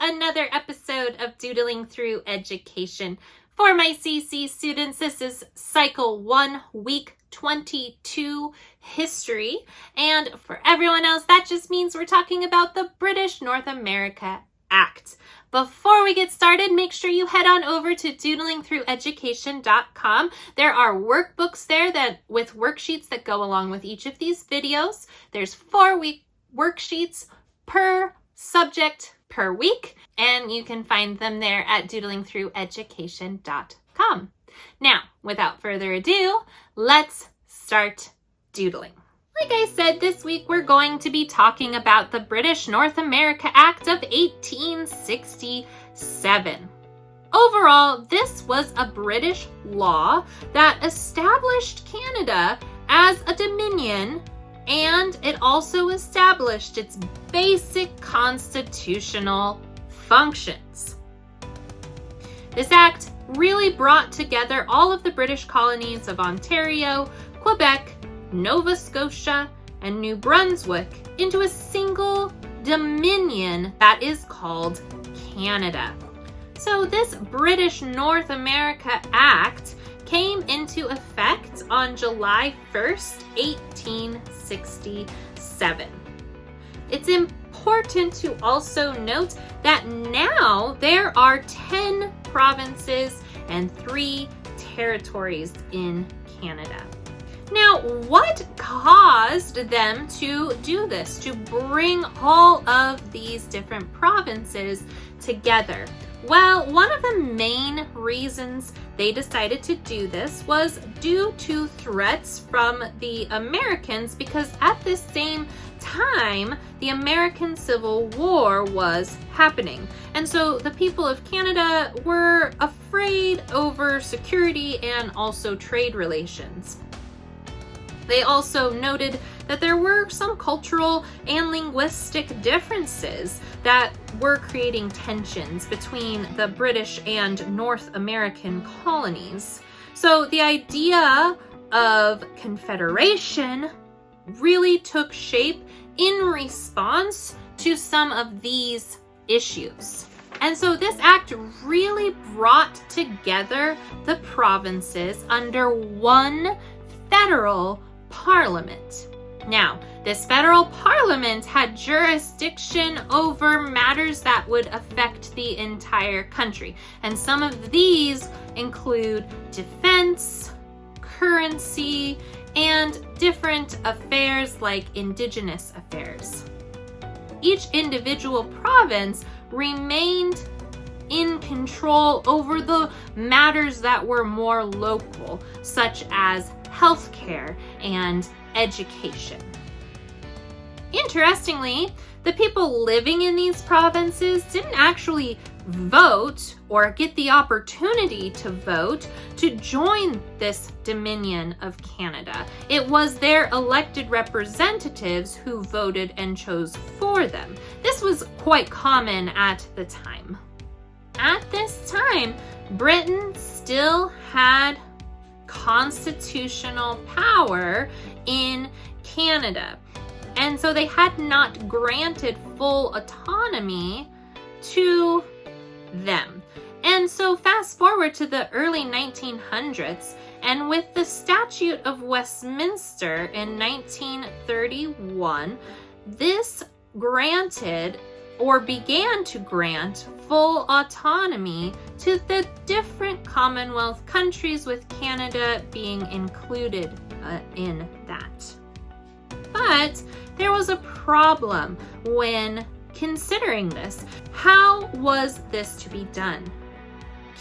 another episode of Doodling Through Education. For my CC students, this is Cycle 1, Week 22, History. And for everyone else, that just means we're talking about the British North America Act. Before we get started, make sure you head on over to doodlingthrougheducation.com. There are workbooks there with worksheets that go along with each of these videos. There's 4-week worksheets per subject per week, and you can find them there at doodlingthrougheducation.com. Now, without further ado, let's start doodling. Like I said, this week we're going to be talking about the British North America Act of 1867. Overall, this was a British law that established Canada as a dominion, and it also established its basic constitutional functions. This act really brought together all of the British colonies of Ontario, Quebec, Nova Scotia, and New Brunswick into a single dominion that is called Canada. So this British North America Act came into effect on July 1st, 1867. It's important to also note that now there are 10 provinces and 3 territories in Canada. Now, what caused them to do this, to bring all of these different provinces together? Well, one of the main reasons they decided to do this was due to threats from the Americans, because at this same time, the American Civil War was happening. And so the people of Canada were afraid over security and also trade relations. They also noted that there were some cultural and linguistic differences that were creating tensions between the British and North American colonies. So the idea of confederation really took shape in response to some of these issues. And so this act really brought together the provinces under one federal parliament. Now, this federal parliament had jurisdiction over matters that would affect the entire country. And some of these include defense, currency, and different affairs like indigenous affairs. Each individual province remained in control over the matters that were more local, such as healthcare and education. Interestingly, the people living in these provinces didn't actually vote or get the opportunity to vote to join this Dominion of Canada. It was their elected representatives who voted and chose for them. This was quite common at the time. At this time, Britain still had constitutional power in Canada. And so they had not granted full autonomy to them. And so fast forward to the early 1900s, and with the Statute of Westminster in 1931, this granted or began to grant full autonomy to the different Commonwealth countries, with Canada being included in that. But there was a problem when considering this. How was this to be done?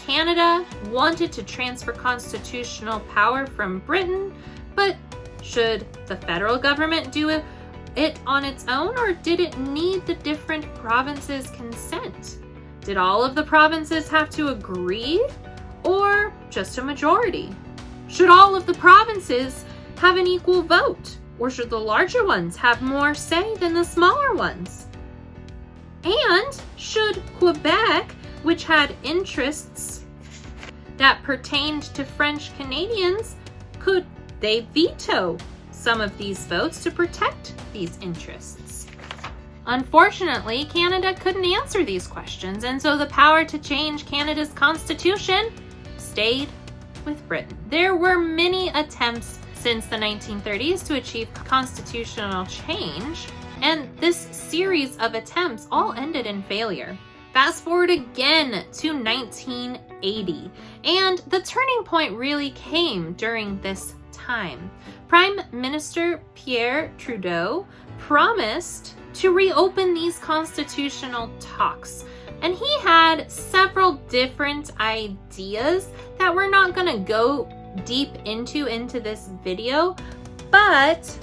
Canada wanted to transfer constitutional power from Britain, but should the federal government do it on its own, or did it need the different provinces' consent? Did all of the provinces have to agree, or just a majority? Should all of the provinces have an equal vote, or should the larger ones have more say than the smaller ones? And should Quebec, which had interests that pertained to French Canadians, could they veto some of these votes to protect these interests? Unfortunately, Canada couldn't answer these questions, and so the power to change Canada's constitution stayed with Britain. There were many attempts since the 1930s to achieve constitutional change, and this series of attempts all ended in failure. Fast forward again to 1980, and the turning point really came during this time. Prime Minister Pierre Trudeau promised to reopen these constitutional talks, and he had several different ideas that we're not going to go deep into this video, but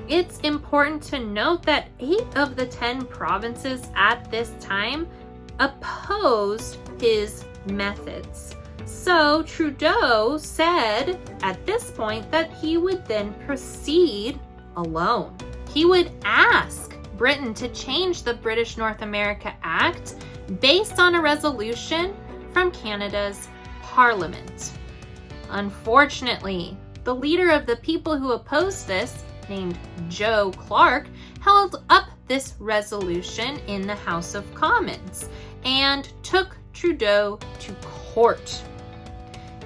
it's important to note that 8 of the 10 provinces at this time opposed his methods. So Trudeau said at this point that he would then proceed alone. He would ask Britain to change the British North America Act based on a resolution from Canada's Parliament. Unfortunately, the leader of the people who opposed this, named Joe Clark, held up this resolution in the House of Commons and took Trudeau to court.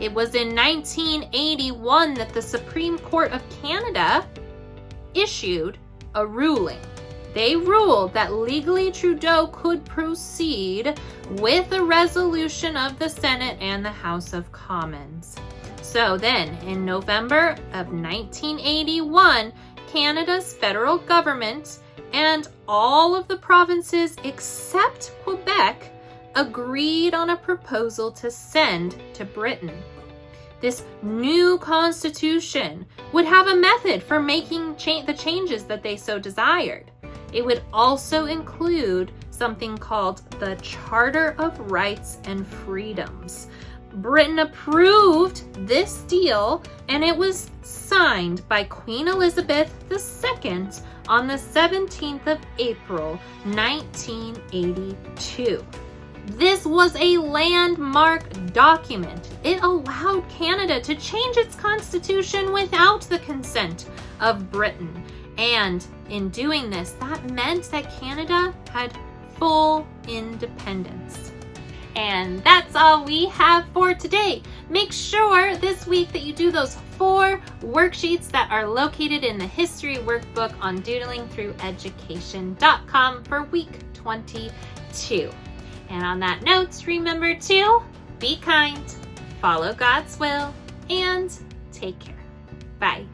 It was in 1981 that the Supreme Court of Canada issued a ruling. They ruled that legally Trudeau could proceed with a resolution of the Senate and the House of Commons. So then, in November of 1981, Canada's federal government and all of the provinces except Quebec agreed on a proposal to send to Britain. This new constitution would have a method for making the changes that they so desired. It would also include something called the Charter of Rights and Freedoms. Britain approved this deal, and it was signed by Queen Elizabeth II on the 17th of April, 1982. This was a landmark document. It allowed Canada to change its constitution without the consent of Britain. And in doing this, that meant that Canada had full independence. And that's all we have for today. Make sure this week that you do those 4 worksheets that are located in the history workbook on doodlingthrougheducation.com for week 22. And on that note, remember to be kind, follow God's will, and take care. Bye.